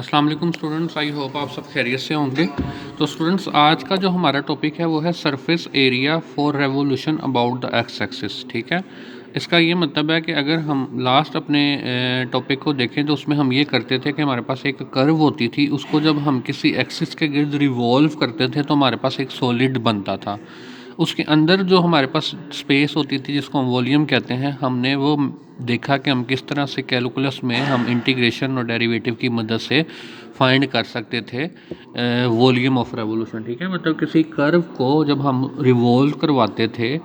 अस्सलाम वालेकुम students, I hope आप सब खैरियत से होंगे। तो स्टूडेंट्स, आज का जो हमारा टॉपिक है वो है surface area for revolution about the x axis. ठीक है, इसका ये मतलब है कि अगर हम लास्ट अपने टॉपिक को देखें तो उसमें हम ये करते थे कि हमारे पास एक कर्व होती थी, उसको जब हम किसी एक्सिस के गिर्द रिवॉल्व करते थे तो हमारे पास एक सॉलिड बनता था। उसके अंदर जो हमारे पास स्पेस होती थी जिसको हम वॉल्यूम कहते हैं, हमने वो देखा कि हम किस तरह से कैलकुलस में हम इंटीग्रेशन और डेरिवेटिव की मदद से फाइंड कर सकते थे वॉल्यूम ऑफ रेवोल्यूशन। ठीक है, मतलब किसी कर्व को जब हम रिवॉल्व करवाते थे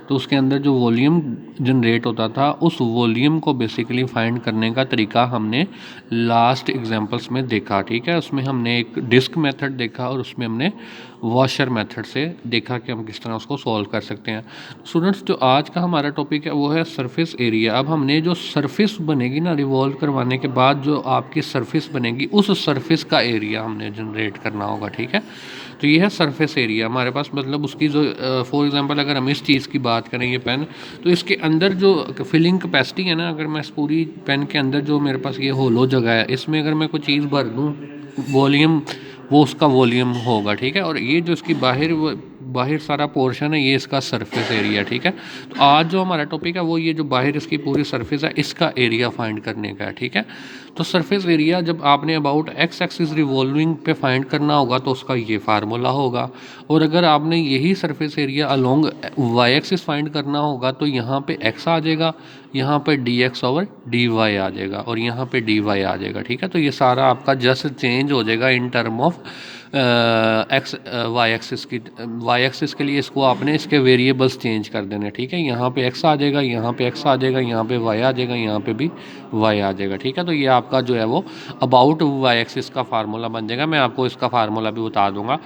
तो उसके अंदर जो वॉल्यूम जनरेट होता था, उस वॉल्यूम को बेसिकली फाइंड करने का तरीका हमने लास्ट एग्जांपल्स में देखा। ठीक है, उसमें हमने एक डिस्क मेथड देखा और उसमें हमने वॉशर मेथड से देखा कि हम किस तरह उसको सॉल्व कर सकते हैं। स्टूडेंट्स, जो आज का हमारा टॉपिक है वो है सरफेस एरिया। अब हमने जो सरफेस बनेगी ना रिवॉल्व करवाने के बाद, जो आपकी सरफेस बनेगी उस सरफेस का एरिया हमने जनरेट करना होगा। ठीक है, तो ये है सरफेस एरिया हमारे पास, मतलब उसकी जो फॉर एग्जांपल अगर हम इस चीज़ की बात करें, ये पेन, तो इसके अंदर जो फिलिंग कैपेसिटी है ना, अगर मैं इस पूरी पेन के अंदर जो मेरे पास ये होलो जगह है, इसमें अगर मैं कोई चीज़ भर दूँ, वॉल्यूम, वो उसका वॉल्यूम होगा। ठीक है, और ये जो इसकी बाहर सारा पोर्शन है, ये इसका सरफेस एरिया। ठीक है, तो आज जो हमारा टॉपिक है वो ये जो बाहर इसकी पूरी सरफेस है, इसका एरिया फाइंड करने का है। ठीक है, तो सरफेस एरिया जब आपने अबाउट एक्स एक्सिस रिवॉल्विंग पे फाइंड करना होगा तो उसका ये फार्मूला होगा, और अगर आपने यही surface area along y axis find करना होगा तो यहाँ पे एक्स आ जाएगा, यहाँ पे d x over d y आ जाएगा, और यहाँ पे डी वाई आ जाएगा। ठीक है, तो ये सारा आपका जस्ट चेंज हो जाएगा in term of x y axis की। वाई एक्सिस के लिए इसको आपने इसके वेरिएबल्स चेंज कर देने। ठीक है, यहाँ पे एक्स आ जाएगा, यहाँ पे एक्स आ जाएगा, यहाँ पे वाई आ जाएगा, यहाँ पे भी वाई आ जाएगा। ठीक है, तो ये आपका जो है वो अबाउट वाई एक्सिस का फार्मूला बन जाएगा। मैं आपको इसका फार्मूला भी बता दूंगा।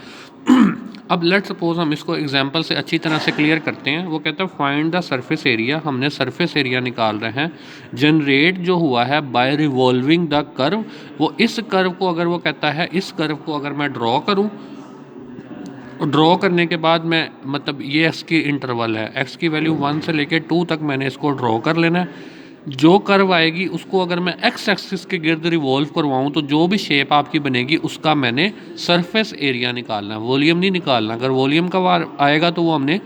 अब लेट सपोज हम इसको एग्जांपल से अच्छी तरह से क्लियर करते हैं। वो कहता है फाइंड द सरफेस एरिया, हमने सरफेस एरिया निकाल रहे हैं जनरेट जो हुआ है बाय रिवॉल्विंग द कर्व। वो इस कर्व को, अगर वो कहता है इस कर्व को अगर मैं ड्रॉ करूं, ड्रॉ करने के बाद मैं, मतलब ये एक्स की इंटरवल है, एक्स की वैल्यू 1 से लेके 2 तक मैंने इसको ड्रॉ कर लेना है। जो कर्व आएगी उसको अगर मैं एक्स एक्सिस के गिर्द रिवॉल्व करवाऊँ तो जो भी शेप आपकी बनेगी उसका मैंने सरफेस एरिया निकालना है, वॉल्यूम नहीं निकालना। अगर वॉल्यूम का वार आएगा तो वो हमने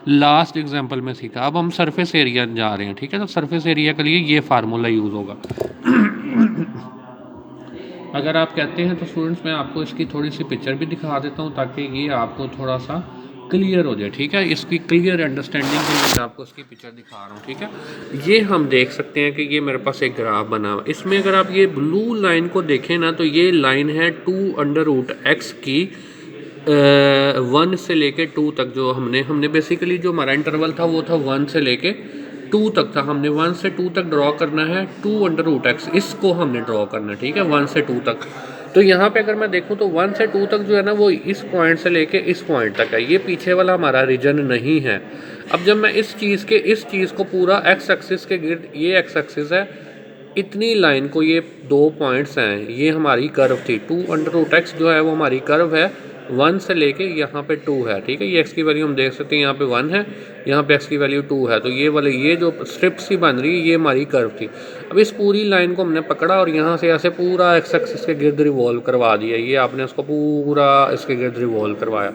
लास्ट एग्जाम्पल में सीखा। अब हम सरफेस एरिया जा रहे हैं। ठीक है, तो सरफेस एरिया के लिए ये फार्मूला यूज़ होगा। अगर आप कहते हैं तो स्टूडेंट्स, मैं आपको इसकी थोड़ी सी पिक्चर भी दिखा देता हूँ ताकि ये आपको थोड़ा सा क्लियर हो जाए। ठीक है, इसकी क्लियर अंडरस्टैंडिंग के लिए मैं आपको इसकी पिक्चर दिखा रहा हूँ। ठीक है, ये हम देख सकते हैं कि ये मेरे पास एक ग्राफ बना हुआ। इसमें अगर आप ये ब्लू लाइन को देखें ना, तो ये लाइन है 2√x की 1 से लेके 2 तक। जो हमने बेसिकली जो हमारा इंटरवल था वो था 1 से लेके 2 तक था। हमने 1 से 2 तक ड्रॉ करना है 2√x, इसको हमने ड्रॉ करना है। ठीक है, 1 से 2 तक। तो यहाँ पे अगर मैं देखूँ तो 1 से 2 तक जो है ना वो इस पॉइंट से लेके इस पॉइंट तक है, ये पीछे वाला हमारा रीजन नहीं है। अब जब मैं इस चीज़ को पूरा एक्स एक्सिस के गिर्द, ये एक्स एक्सिस है, इतनी लाइन को, ये 2 पॉइंट्स हैं, ये हमारी कर्व थी। 2√x जो है वो हमारी कर्व है, 1 से लेके यहाँ पे 2 है। ठीक है, ये x की वैल्यू हम देख सकते हैं, यहाँ पे 1 है, यहाँ पे x की वैल्यू 2 है। तो ये वाले, ये जो स्ट्रिप सी बन रही है, ये हमारी कर्व थी। अब इस पूरी लाइन को हमने पकड़ा और यहाँ से ऐसे पूरा एक्स एक्सिस के गिर्द रिवॉल्व करवा दिया। ये आपने उसको पूरा इसके गिर्द रिवॉल्व करवाया।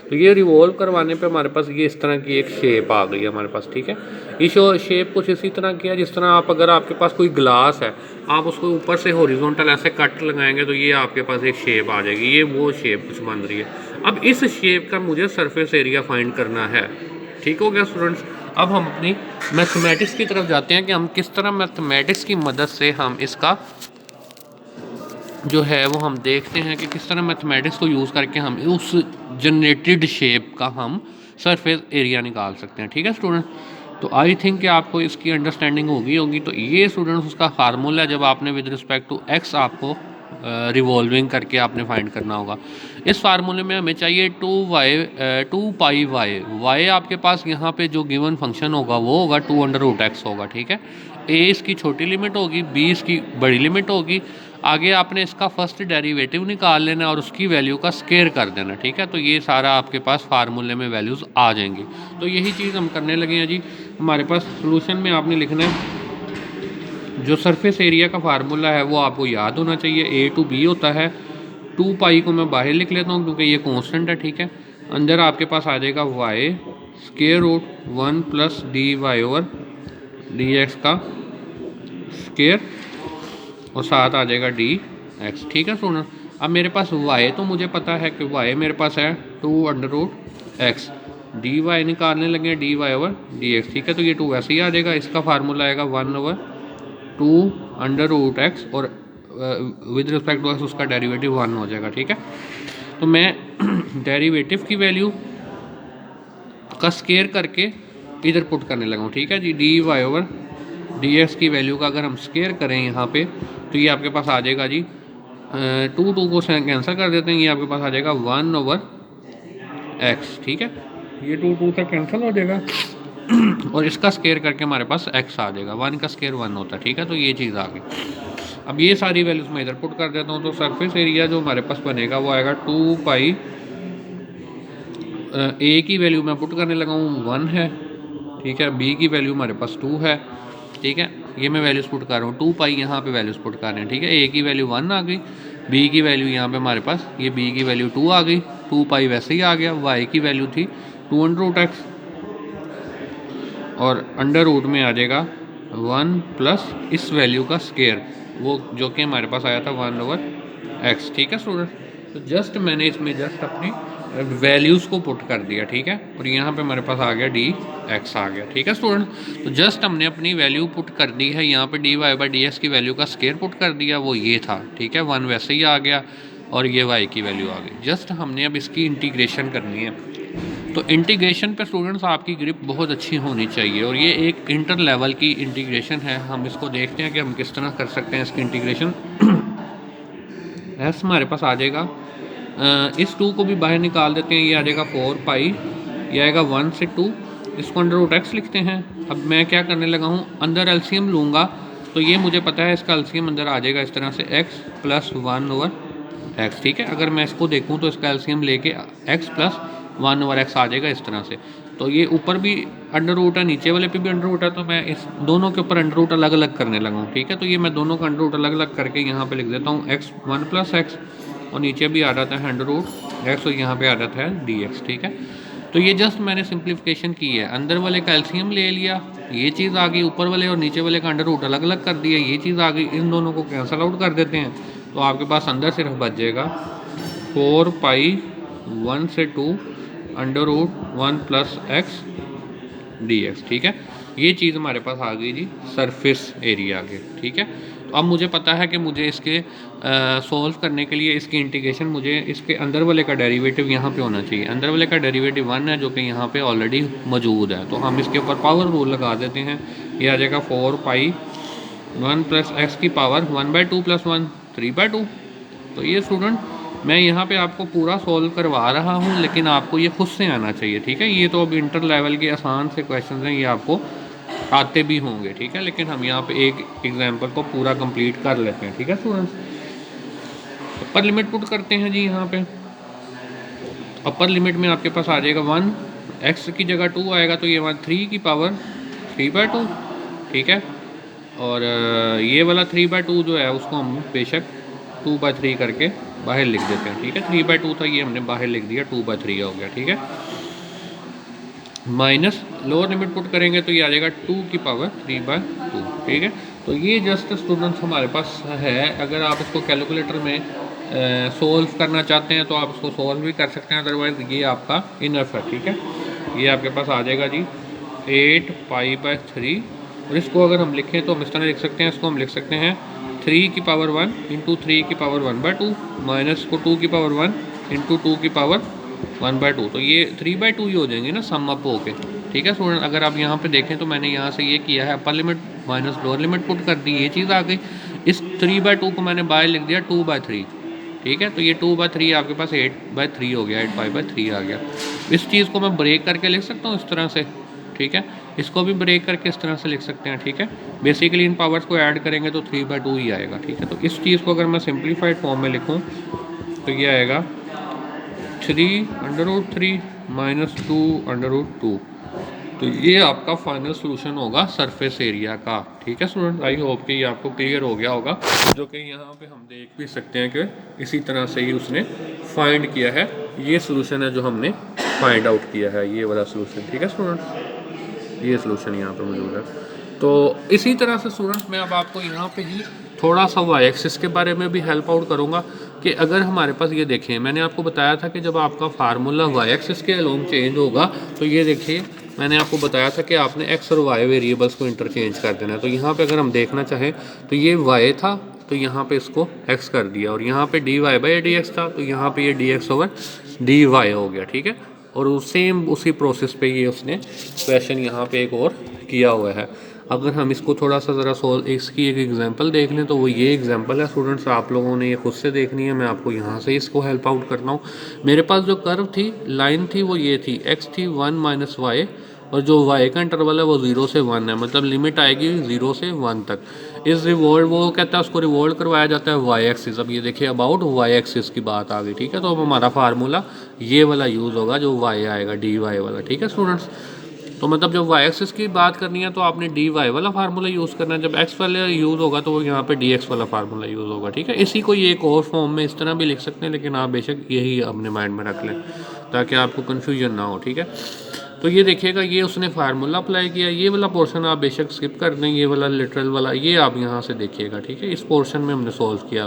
तो ये रिवॉल्व करवाने पे हमारे पास ये इस तरह की एक शेप आ गई है हमारे पास। ठीक है, ये शेप कुछ इसी तरह की है जिस तरह आप, अगर आपके पास कोई ग्लास है, आप उसको ऊपर से हॉरिजॉन्टल ऐसे कट लगाएंगे तो ये आपके पास एक शेप आ जाएगी। ये वो शेप कुछ बन रही है। अब इस शेप का मुझे सरफेस एरिया फाइंड करना है। ठीक हो गया स्टूडेंट्स। अब हम अपनी मैथमेटिक्स की तरफ जाते हैं कि हम किस तरह मैथमेटिक्स की मदद से हम इसका जो है वो हम देखते हैं कि किस तरह मैथमेटिक्स को यूज़ करके हम उस जनरेटेड शेप का हम सरफेस एरिया निकाल सकते हैं। ठीक है स्टूडेंट, तो आई थिंक कि आपको इसकी अंडरस्टैंडिंग होगी। तो ये स्टूडेंट्स उसका फार्मूला है, जब आपने विद रिस्पेक्ट टू एक्स आपको रिवॉल्विंग करके आपने फाइंड करना होगा। इस फार्मूले में हमें चाहिए 2 पाई वाई आपके पास यहाँ पे जो गिवन फंक्शन होगा वो होगा 2√x होगा। ठीक है, ए इसकी छोटी लिमिट होगी, बी इसकी बड़ी लिमिट होगी। आगे आपने इसका फर्स्ट डेरिवेटिव निकाल लेना और उसकी वैल्यू का स्केयर कर देना। ठीक है, तो ये सारा आपके पास फार्मूले में वैल्यूज़ आ जाएंगी। तो यही चीज़ हम करने लगे हैं जी। हमारे पास सोल्यूशन में आपने लिखना है जो सरफेस एरिया का फार्मूला है वो आपको याद होना चाहिए, ए टू बी होता है। 2 पाई को मैं बाहर लिख लेता हूँ क्योंकि ये कांस्टेंट है, ठीक है। अंदर आपके पास आ जाएगा y square root 1 plus d y over d x का स्क्वायर और साथ आ जाएगा डी एक्स, ठीक है स्टूडेंट। अब मेरे पास वाई तो मुझे पता है कि वाई मेरे पास है 2 under root x, d y निकालने लगे d y over d x, ठीक है। तो ये 2 वैसे ही आ जाएगा, इसका फार्मूला आएगा 1 ओवर 2 अंडर रूट एक्स और विद रिस्पेक्ट टू एक्स उसका डेरिवेटिव 1 हो जाएगा, ठीक है। तो मैं डेरिवेटिव की वैल्यू का स्केयर करके इधर पुट करने लगा हूँ, ठीक है जी। D y over d x की वैल्यू का अगर हम स्केयर करें यहाँ पे तो ये आपके पास आ जाएगा जी 2 को कैंसिल कर देते हैं, ये आपके पास आ जाएगा 1 ओवर एक्स, ठीक है। ये 2 तक कैंसिल हो जाएगा और इसका स्केयर करके हमारे पास x आ जाएगा, 1 का स्केयर 1 होता है, ठीक है। तो ये चीज़ आ गई। अब ये सारी वैल्यूज मैं इधर पुट कर देता हूँ, तो सरफेस एरिया जो हमारे पास बनेगा वो आएगा 2 पाई, ए की वैल्यू मैं पुट करने लगा हूँ 1 है, ठीक है। बी की वैल्यू हमारे पास 2 है, ठीक है। ये मैं वैल्यूज़ पुट कर रहा हूँ, 2 पाई यहाँ पे वैल्यूज़ पुट कर रहे हैं, ठीक है। ए की वैल्यू 1 आ गई, बी की वैल्यू यहाँ पे हमारे पास ये बी की वैल्यू 2 आ गई, 2 पाई वैसे ही आ गया। वाई की वैल्यू थी 2 अंडर रूट एक्स और अंडर रूट में आ जाएगा 1 प्लस इस वैल्यू का स्केयर, वो जो कि हमारे पास आया था 1 ओवर एक्स, ठीक है स्टूडेंट। तो जस्ट मैंने इसमें जस्ट अपनी वैल्यूज़ को पुट कर दिया, ठीक है। और यहाँ पे हमारे पास आ गया डी एक्स आ गया, ठीक है स्टूडेंट। तो जस्ट हमने अपनी वैल्यू पुट कर दी है, यहाँ पे d y by d x की वैल्यू का स्केयर पुट कर दिया, वो ये था, ठीक है। 1 वैसे ही आ गया और ये वाई की वैल्यू आ गई। जस्ट हमने अब इसकी इंटीग्रेशन करनी है। तो इंटीग्रेशन पे स्टूडेंट्स आपकी ग्रिप बहुत अच्छी होनी चाहिए और ये एक इंटर लेवल की इंटीग्रेशन है। हम इसको देखते हैं कि हम किस तरह कर सकते हैं इसकी इंटीग्रेशन। एस हमारे पास आ जाएगा, इस 2 को भी बाहर निकाल देते हैं, ये आ जाएगा 4 पाई, ये आएगा 1 से 2, इसको अंडर रूट एक्स लिखते हैं। अब मैं क्या करने लगा हूँ, अंदर एलसीएम लूँगा तो ये मुझे पता है इसका एलसीएम अंदर आ जाएगा इस तरह से x प्लस 1 ओवर एक्स, ठीक है। अगर मैं इसको देखूँ तो इसका एलसीएम लेके x प्लस 1 ओवर एक्स आ जाएगा इस तरह से। तो ये ऊपर भी अंडर रूट है, नीचे वाले पे भी अंडर रूट है, तो मैं इस दोनों के ऊपर अंडर रूट अलग अलग करने लगा हूँ, ठीक है। तो ये मैं दोनों का अंडर रूट अलग अलग करके यहाँ पे लिख देता हूँ x 1 प्लस एक्स और नीचे भी आ जाता है अंडर रूट एक्स और यहाँ पे आ जाता है डी एक्स, ठीक है। तो ये जस्ट मैंने सिंप्लीफिकेशन की है, अंदर वाले का एलसीएम ले लिया, ये चीज़ आ गई, ऊपर वाले और नीचे वाले का अंडर रूट अलग अलग कर दिया, ये चीज़ आ गई। इन दोनों को कैंसिल आउट कर देते हैं तो आपके पास अंदर सिर्फ बच जाएगा 4 पाई 1 से 2 under root 1 plus x d x, ठीक है। ये चीज़ हमारे पास आ गई जी सरफेस एरिया के, ठीक है। तो अब मुझे पता है कि मुझे इसके सॉल्व करने के लिए इसकी इंटीग्रेशन, मुझे इसके अंदर वाले का डेरिवेटिव यहाँ पे होना चाहिए। अंदर वाले का डेरिवेटिव 1 है जो कि यहाँ पे ऑलरेडी मौजूद है, तो हम इसके ऊपर पावर रूल लगा देते हैं। ये आ जाएगा 4 पाई 1 प्लस एक्स की पावर 1/2 प्लस 1 3/2। तो ये स्टूडेंट मैं यहाँ पे आपको पूरा सॉल्व करवा रहा हूँ, लेकिन आपको ये खुद से आना चाहिए, ठीक है। ये तो अब इंटर लेवल के आसान से क्वेश्चन हैं, ये आपको आते भी होंगे, ठीक है। लेकिन हम यहाँ पे एक एग्जाम्पल को पूरा कंप्लीट कर लेते हैं, ठीक है स्टूडेंट्स। अपर लिमिट पुट करते हैं जी यहाँ पे। अपर लिमिट में आपके पास आ जाएगा 1, एक्स की जगह 2 आएगा तो ये 3 की पावर 3/2, ठीक है। और ये वाला 3/2 जो है उसको हम बेशक 2/3 करके बाहर लिख देते हैं, ठीक है। 3/2 था, ये हमने बाहर लिख दिया, 2/3 हो गया, ठीक है। माइनस लोअर लिमिट पुट करेंगे तो ये आ जाएगा 2 की पावर 3/2, ठीक है। तो ये जस्ट स्टूडेंट्स हमारे पास है। अगर आप इसको कैलकुलेटर में सोल्व करना चाहते हैं तो आप इसको सोल्व भी कर सकते हैं, अदरवाइज ये आपका इनफ है, ठीक है। ये आपके पास आ जाएगा जी 8 पाई/3 और इसको अगर हम लिखें तो हम इस तरह लिख सकते हैं, इसको हम लिख सकते हैं 3 की पावर 1 इंटू 3 की पावर 1/2 माइनस को 2 की पावर 1 इंटू 2 की पावर 1/2। तो ये 3/2 ही हो जाएंगे ना सम अप होके, ठीक है स्टूडेंट। अगर आप यहाँ पे देखें तो मैंने यहाँ से ये किया है, upper limit minus lower limit put कर दी, ये चीज़ आ गई। इस 3/2 को मैंने बाहर लिख दिया 2/3, ठीक है। तो ये 2/3 आपके पास 8/3 हो गया, 8 पाई/3 आ गया। इस चीज़ को मैं ब्रेक करके लिख सकता हूँ इस तरह से, ठीक है। इसको भी ब्रेक करके इस तरह से लिख सकते हैं, ठीक है। बेसिकली इन पावर्स को ऐड करेंगे तो 3/2 ही आएगा, ठीक है। तो इस चीज़ को अगर मैं सिंप्लीफाइड फॉर्म में लिखूँ तो ये आएगा 3 under root 3 minus 2 under root 2। तो तो ये आपका फाइनल सोल्यूशन होगा सरफेस एरिया का। ठीक है स्टूडेंट, आई होप कि ये आपको क्लियर हो गया होगा, जो कि यहाँ पे हम देख भी सकते हैं कि इसी तरह से ही उसने फाइंड किया है। ये सोल्यूशन है जो हमने फाइंड आउट किया है, ये वाला सोल्यूशन। ठीक है स्टूडेंट, ये सोल्यूशन यहाँ पे मौजूद है। तो इसी तरह से स्टूडेंट मैं अब आपको यहाँ पे ही थोड़ा सा वाई एक्सिस के बारे में भी हेल्प आउट करूँगा कि अगर हमारे पास ये देखें, मैंने आपको बताया था कि जब आपका फार्मूला वाई एक्सिस के अलोंग चेंज होगा तो ये देखिए मैंने आपको बताया था कि आपने एक्स और वाई वेरिएबल्स को इंटरचेंज कर देना है। तो यहाँ पे अगर हम देखना चाहें तो ये वाई था, तो यहाँ पे इसको एक्स कर दिया, और यहाँ पे d y by d x था, तो यहाँ पे ये d x over d y हो गया। ठीक है, और सेम उसी प्रोसेस पे ये उसने क्वेश्चन यहाँ पे एक और किया हुआ है। अगर हम इसको थोड़ा सा ज़रा सोल्व, इसकी एक एग्जांपल देख लें तो वो ये एग्जांपल है स्टूडेंट्स, आप लोगों ने ये खुद से देखनी है, मैं आपको यहाँ से इसको हेल्प आउट करना हूँ। मेरे पास जो कर्व थी, लाइन थी, वो ये थी, एक्स थी 1 माइनस वाई, और जो वाई का इंटरवल है वो 0 से 1 है, मतलब लिमिट आएगी 0 से 1 तक। इस रिवॉल्व, वो कहता है उसको रिवॉल्व करवाया जाता है वाई एक्सिस। अब ये देखिए अबाउट वाई एक्सिस की बात आ गई। ठीक है, तो अब हमारा फार्मूला ये वाला यूज़ होगा जो वाई आएगा, डी वाई वाला। ठीक है स्टूडेंट्स, तो मतलब जब वाई एक्सिस की बात करनी है तो आपने डी वाई वाला फार्मूला यूज़ करना है, जब एक्स वाला यूज़ होगा तो यहाँ पे डी एक्स वाला फार्मूला यूज़ होगा। ठीक है, इसी को ये एक और फॉर्म में इस तरह भी लिख सकते हैं, लेकिन आप बेशक यही अपने माइंड में रख लें ताकि आपको कन्फ्यूजन ना हो। ठीक है, तो ये देखिएगा ये उसने फार्मूला अप्लाई किया, ये वाला पोर्शन आप बेशक स्किप कर दें, ये वाला लिटरल वाला ये आप यहाँ से देखिएगा। ठीक है, इस पोर्शन में हमने सॉल्व किया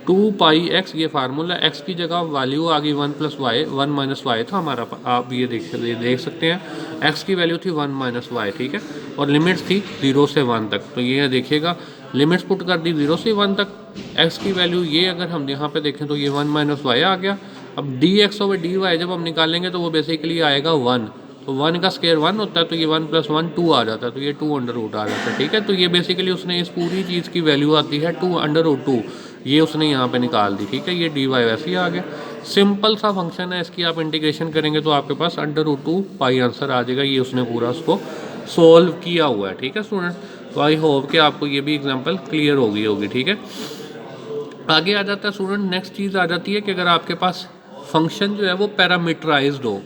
2 पाई एक्स, ये फार्मूला, एक्स की जगह वैल्यू आ गई 1 प्लस वाई, 1 माइनस वाई था हमारा, आप ये देख सकते हैं एक्स की वैल्यू थी 1 माइनस वाई। ठीक है, और लिमिट्स थी 0 से 1 तक, तो ये देखिएगा लिमिट्स पुट कर दी 0 से 1 तक, एक्स की वैल्यू ये अगर हम यहाँ पे देखें तो ये 1 माइनस वाई आ गया। अब d x over d y जब हम निकालेंगे तो वो बेसिकली आएगा 1, तो 1 का स्क्वायर 1 होता है, तो ये 1 प्लस 1 2 आ जाता है, तो ये 2 अंडर रूट आ जाता है। ठीक है, तो ये बेसिकली उसने इस पूरी चीज़ की वैल्यू आती है 2 अंडर रूट 2, ये उसने यहाँ पे निकाल दी। ठीक है, ये डी वाई वैसे ही आ गया, सिंपल सा फंक्शन है, इसकी आप इंटीग्रेशन करेंगे तो आपके पास अंडर रूट 2 पाई आंसर आ जाएगा। ये उसने पूरा उसको सोल्व किया हुआ है। ठीक है स्टूडेंट, तो आई होप कि आपको ये भी एग्जाम्पल क्लियर हो गई होगी। ठीक है, आगे आ जाता है स्टूडेंट, नेक्स्ट चीज़ आ जाती है कि अगर आपके पास फंक्शन जो है वो पैरामीटराइज्ड हो।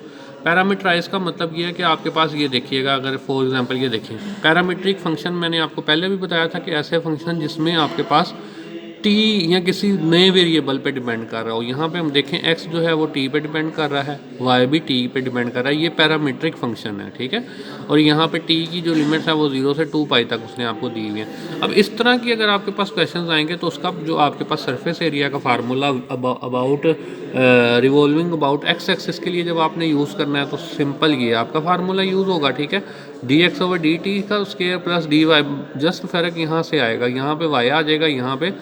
पैरामीटराइज का मतलब ये है कि आपके पास ये देखिएगा, अगर फॉर एग्जांपल ये देखिए पैरामीट्रिक फंक्शन, मैंने आपको पहले भी बताया था कि ऐसे फंक्शन जिसमें आपके पास टी या किसी नए वेरिएबल पे डिपेंड कर रहा हो। यहाँ पे हम देखें एक्स जो है वो टी पे डिपेंड कर रहा है, वाई भी टी पे डिपेंड कर रहा है, ये पैरामीट्रिक फंक्शन है। ठीक है, और यहाँ पे टी की जो लिमिट्स है वो 0 से 2 पाई तक उसने आपको दी हुई है। अब इस तरह की अगर आपके पास क्वेश्चंस आएंगे तो उसका जो आपके पास सरफेस एरिया का formula about revolving about x axis के लिए जब आपने यूज़ करना है तो सिंपल ये आपका फार्मूला यूज़ होगा। ठीक है, d x over d t का square plus d y, just फ़र्क यहाँ से आएगा, यहाँ पे वाई आ जाएगा, यहाँ पे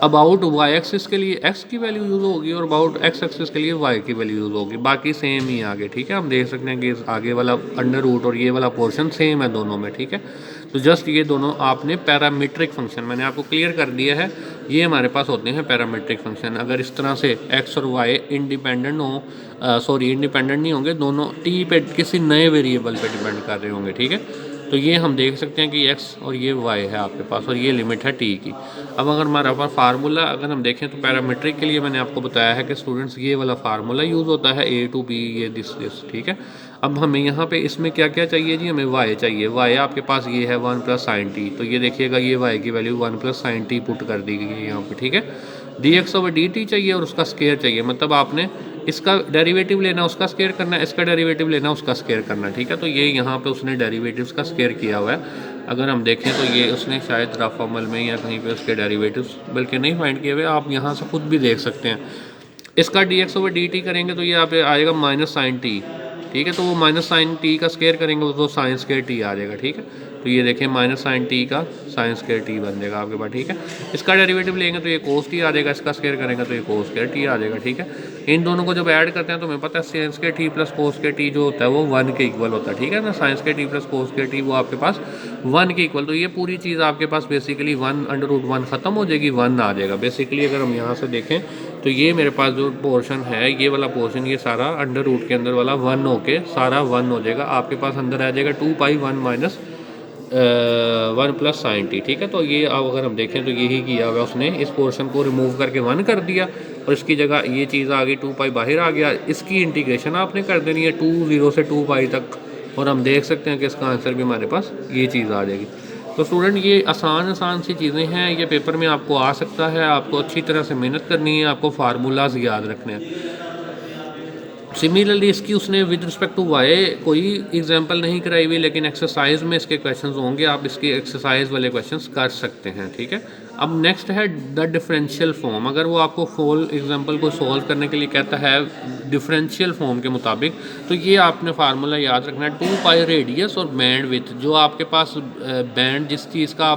अबाउट वाई एक्सिस के लिए एक्स की वैल्यू यूज़ होगी और अबाउट एक्स एक्सिस के लिए वाई की वैल्यू यूज़ होगी, बाकी सेम ही आगे। ठीक है, हम देख सकते हैं कि आगे वाला अंडर रूट और ये वाला पोर्शन सेम है दोनों में। ठीक है, तो जस्ट ये दोनों आपने पैरामीट्रिक फंक्शन मैंने आपको क्लियर कर दिया है, ये हमारे पास होते हैं पैरामीट्रिक फंक्शन। अगर इस तरह से एक्स और वाई इंडिपेंडेंट हो, सॉरी इंडिपेंडेंट नहीं होंगे, दोनों टी पे किसी नए वेरिएबल पे डिपेंड कर रहे होंगे। ठीक है, तो ये हम देख सकते हैं कि x और ये y है आपके पास और ये लिमिट है t की। अब अगर हमारा पास फार्मूला अगर हम देखें तो पैरामीट्रिक के लिए मैंने आपको बताया है कि स्टूडेंट्स ये वाला फार्मूला यूज़ होता है a to b, ये दिस। ठीक है, अब हमें यहाँ पे इसमें क्या क्या चाहिए जी, हमें y चाहिए। y आपके पास ये है 1 प्लस साइन टी, तो ये देखिएगा ये y की value 1 plus sign T put कर दी गई है यहाँ पे। ठीक है, d x over d T चाहिए और उसका स्केयर चाहिए, मतलब आपने इसका डेरिवेटिव लेना उसका स्केयर करना है, इसका डेरिवेटिव लेना उसका स्केयर करना है। ठीक है, तो ये यहाँ पे उसने डेरिवेटिव्स का स्केयर किया हुआ है। अगर हम देखें तो ये उसने शायद रफ अमल में या कहीं पे उसके डेरिवेटिव्स बल्कि नहीं फाइंड किए हुए, आप यहाँ से खुद भी देख सकते हैं। इसका D x over d T करेंगे तो ये आप आएगा माइनस साइन टी। ठीक है, तो वो माइनस साइन टी का स्केयर करेंगे तो साइन स्केयर टी आ जाएगा। ठीक है, तो ये देखें माइनस साइन टी का साइन स्केयर टी बन जाएगा आपके पास। ठीक है, इसका डेरिवेटिव लेंगे तो ये कोस टी आ जाएगा, इसका स्केयर करेंगे तो ये कोस स्केयर टी आ जाएगा। ठीक है, इन दोनों को जब ऐड करते हैं तो हमें पता है sine square T plus cos square T जो होता है वो 1 के इक्वल होता है। ठीक है ना, sine square T plus cos square T वो आपके पास 1 के इक्वल, तो ये पूरी चीज़ आपके पास बेसिकली 1 अंडर रूट 1 ख़त्म हो जाएगी, 1 आ जाएगा। बेसिकली अगर हम यहाँ से देखें तो ये मेरे पास जो पोर्शन है ये वाला पोर्शन ये सारा अंडर रूट के अंदर वाला 1 होके सारा 1 हो जाएगा, आपके पास अंदर आ जाएगा 2 पाई 1 माइनस 1 प्लस साइन टी। ठीक है, तो ये अब अगर हम देखें तो यही किया हुआ उसने, इस पोर्शन को रिमूव करके 1 कर दिया और इसकी जगह ये चीज़ आ गई 2 पाई बाहर आ गया, इसकी इंटीग्रेशन आपने कर देनी है 2 0 से 2 पाई तक और हम देख सकते हैं कि इसका आंसर भी हमारे पास ये चीज़ आ जाएगी। तो स्टूडेंट ये आसान सी चीज़ें हैं, ये पेपर में आपको आ सकता है, आपको अच्छी तरह से मेहनत करनी है, आपको फार्मूलाज याद रखने हैं। सिमिलरली इसकी उसने विद रिस्पेक्ट टू वाई कोई एग्जांपल नहीं कराई हुई, लेकिन एक्सरसाइज में इसके क्वेश्चंस होंगे, आप इसके एक्सरसाइज वाले क्वेश्चंस कर सकते हैं, ठीक है। अब नेक्स्ट है द डिफरेंशियल फॉर्म। अगर वो आपको फुल एग्जांपल को सॉल्व करने के लिए कहता है डिफरेंशियल फॉर्म के मुताबिक, तो ये आपने फार्मूला याद रखना है 2 पाई रेडियस और बैंड विथ। जो आपके पास बैंड जिस चीज़ का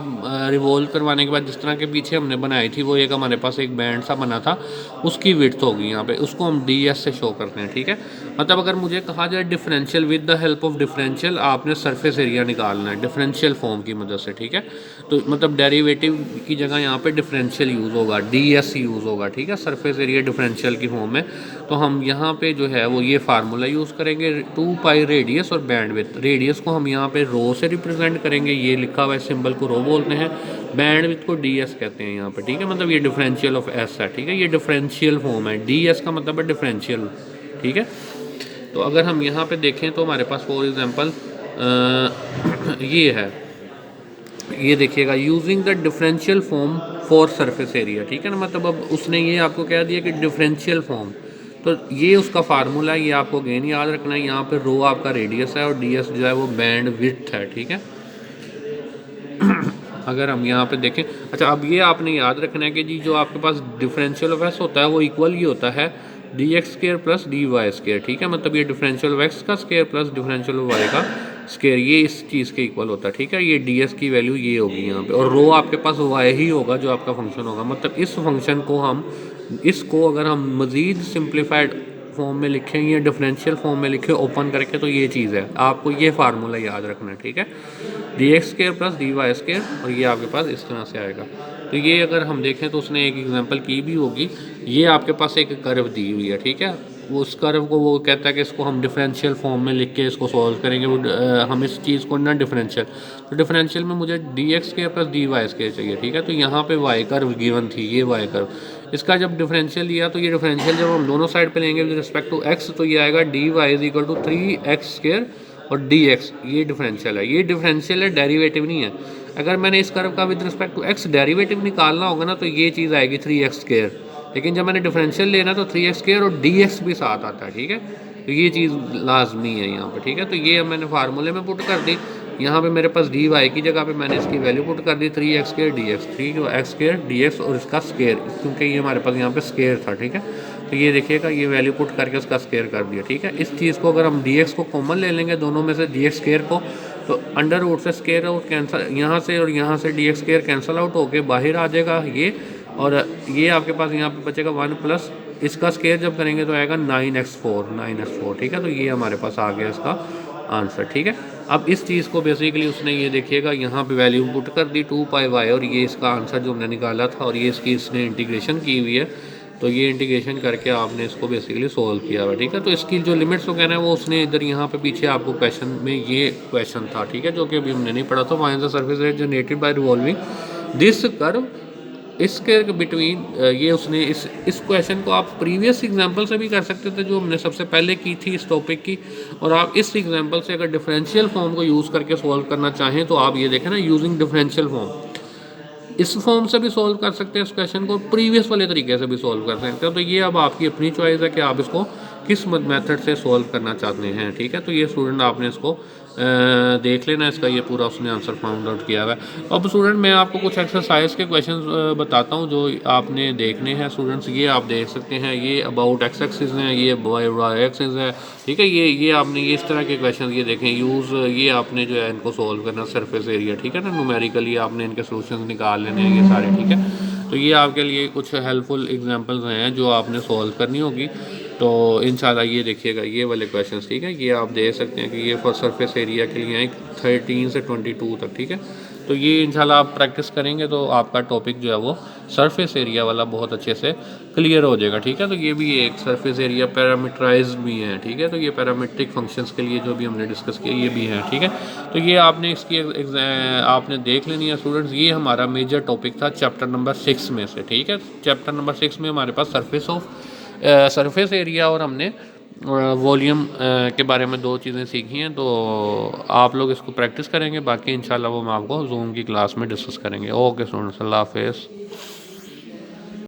रिवॉल्व करवाने के बाद जिस तरह के पीछे हमने बनाई थी, वो एक हमारे पास एक बैंड सा बना था, उसकी विड्थ होगी यहाँ पे, उसको हम डी एस से शो करते हैं, ठीक है। मतलब अगर मुझे कहा जाए differential with the help of differential, आपने सरफेस एरिया निकालना है डिफरेंशियल फॉर्म की मदद से, ठीक है। तो मतलब डेरिवेटिव की जगह यहाँ पे डिफरेंशियल यूज़ होगा, डी एस यूज़ होगा, ठीक है, सरफेस एरिया डिफरेंशियल की फॉर्म में। तो हम यहाँ पे जो है वो ये फार्मूला यूज़ करेंगे 2 पाई रेडियस और बैंडविड्थ। रेडियस को हम यहाँ पे रो से रिप्रेजेंट करेंगे, ये लिखा हुआ है सिंबल को रो बोलते हैं, बैंडविड्थ को डी एस कहते हैं यहाँ पे, ठीक है। मतलब ये डिफरेंशियल ऑफ एस है, ठीक है, ये डिफरेंशियल फॉर्म है, डी एस का मतलब है डिफरेंशियल, ठीक है। तो अगर हम यहाँ पे देखें तो हमारे पास फॉर एग्जांपल ये है, ये देखिएगा using the differential form for surface area, ठीक है ना। मतलब अब उसने ये आपको कह दिया कि डिफरेंशियल फॉर्म, तो ये उसका फार्मूला है, ये आपको अगेन याद रखना है। यहाँ पे रो आपका रेडियस है और डी एस जो है वो बैंड विड्थ है, ठीक है। अगर हम यहाँ पे देखें, अच्छा अब ये आपने याद रखना है कि जी जो आपके पास डिफरेंशियल ऑफ एस होता है वो इक्वल ही होता है d x square plus d y square, ठीक है। मतलब ये डिफरेंशियल ऑफ एक्स का square plus differential of y का स्केयर, ये इस चीज़ के इक्वल होता है, ठीक है। ये डी एस की वैल्यू ये होगी यहाँ पे, और रो आपके पास वाई ही होगा जो आपका फंक्शन होगा। मतलब इस फंक्शन को हम, इसको अगर हम मज़ीद सिंप्लीफाइड फॉर्म में लिखें या डिफरेंशियल फॉर्म में लिखें ओपन करके, तो ये चीज़ है, आपको ये फार्मूला याद रखना है, ठीक है। D x square plus d y square, और ये आपके पास इस तरह से आएगा। तो ये अगर हम देखें तो उसने एक एग्जांपल की भी होगी, ये आपके पास एक कर्व दी हुई है, ठीक है। वो उस कर्व को वो कहता है कि इसको हम डिफरेंशियल फॉर्म में लिख के इसको सॉल्व करेंगे। वो हम इस चीज़ को ना डिफरेंशियल, तो डिफरेंशियल में मुझे d x square plus d y square चाहिए, ठीक है। तो यहाँ पे वाई कर्व गिवन थी, ये वाई कर्व, इसका जब डिफरेंशियल लिया तो ये डिफरेंशियल जब हम दोनों साइड पे लेंगे विद रिस्पेक्ट टू एक्स, तो ये आएगा d y is equal to 3x square और डी एक्स, ये डिफरेंशियल है, ये डिफरेंशियल है, डेरिवेटिव नहीं है। अगर मैंने इस कर्व का with respect to x derivative निकालना होगा ना, तो ये चीज़ आएगी 3x स्केयर, लेकिन जब मैंने डिफरेंशियल लेना तो 3x स्केयर और डी एक्स भी साथ आता है, ठीक है। तो ये चीज़ लाजमी है यहाँ पे, ठीक है। तो ये मैंने फार्मूले में पुट कर दी, यहाँ पे मेरे पास डी वाई की जगह पे मैंने इसकी वैल्यू पुट कर दी 3x square D x, 3x square D x और इसका स्केयर, क्योंकि ये हमारे पास यहाँ पे स्केयर था, ठीक है। तो ये देखिएगा ये वैल्यू पुट करके उसका स्केयर कर दिया, ठीक है। इस चीज़ को अगर हम डी एक्स को कॉमन ले लेंगे दोनों में से, डी एक्स स्केयर को, तो अंडर रूट से स्केयर आउट कैंसिल, यहाँ से और यहाँ से D x square cancel out होके बाहर आ जाएगा ये, और ये आपके पास यहाँ पे बचेगा 1 प्लस इसका स्केयर जब करेंगे तो आएगा 9x4, ठीक है। तो ये हमारे पास आ गया इसका आंसर, ठीक है। अब इस चीज़ को बेसिकली उसने ये देखिएगा यहाँ पे वैल्यू पुट कर दी 2 पाई वाई, और ये इसका आंसर जो हमने निकाला था, और ये इसकी इसने इंटीग्रेशन की हुई है, तो ये इंटीग्रेशन करके आपने इसको बेसिकली सोल्व किया हुआ, ठीक है। तो इसकी जो लिमिट्स वगैरह है वो उसने इधर यहाँ पे पीछे आपको क्वेश्चन में ये क्वेश्चन था, ठीक है, जो कि अभी हमने नहीं पढ़ा था। Find the surface area generated by revolving this curve, इसके बिटवीन, ये उसने इस क्वेश्चन को आप प्रीवियस एग्जांपल से भी कर सकते थे जो हमने सबसे पहले की थी इस टॉपिक की, और आप इस एग्जांपल से अगर डिफरेंशियल फॉर्म को यूज़ करके सॉल्व करना चाहें तो आप ये देखें ना, यूजिंग डिफरेंशियल फॉर्म, इस फॉर्म से भी सॉल्व कर सकते हैं इस क्वेश्चन को, प्रीवियस वाले तरीके से भी सॉल्व कर सकते हैं। तो ये अब आपकी अपनी चॉइस है कि आप इसको किस मेथड से सॉल्व करना चाहते हैं, ठीक है। तो ये स्टूडेंट आपने इसको देख लेना, इसका ये पूरा उसने आंसर फाउंड आउट किया हुआ है। अब स्टूडेंट मैं आपको कुछ एक्सरसाइज के क्वेश्चंस बताता हूँ जो आपने देखने हैं स्टूडेंट्स। ये आप देख सकते हैं, ये अबाउट एक्स एक्सिस हैं, ये वाई एक्सिस है, ठीक है। ये आपने ये इस तरह के क्वेश्चन ये देखें यूज़, ये आपने जो है इनको सॉल्व करना, सरफेस एरिया, ठीक है ना, न्यूमेरिकली आपने इनके सोल्यूशन निकाल लेने हैं ये सारे, ठीक है। तो ये आपके लिए कुछ हेल्पफुल एग्जांपल्स हैं जो आपने सॉल्व करनी होगी। तो इंशाल्लाह ये देखिएगा ये वाले क्वेश्चंस, ठीक है, ये आप देख सकते हैं कि ये फॉर सरफेस एरिया के लिए हैं 13 से 22 तक, ठीक है। तो ये इंशाल्लाह आप प्रैक्टिस करेंगे तो आपका टॉपिक जो है वो सरफेस एरिया वाला बहुत अच्छे से क्लियर हो जाएगा, ठीक है। तो ये भी एक सरफेस एरिया पैरामीटराइज्ड भी है, ठीक है। तो ये पैरामीट्रिक फंक्शंस के लिए जो भी हमने डिस्कस किया ये भी है, ठीक है। तो ये आपने इसकी आपने देख लेनी है स्टूडेंट्स। ये हमारा मेजर टॉपिक था चैप्टर नंबर 6 में से, ठीक है। चैप्टर नंबर 6 में हमारे पास सरफेस एरिया और हमने वॉल्यूम के बारे में 2 चीज़ें सीखी हैं, तो आप लोग इसको प्रैक्टिस करेंगे, बाकी इंशाल्लाह वो मैं आपको ज़ूम की क्लास में डिस्कस करेंगे। ओके स्टूडेंट्स, अल्लाह हाफ़िज़।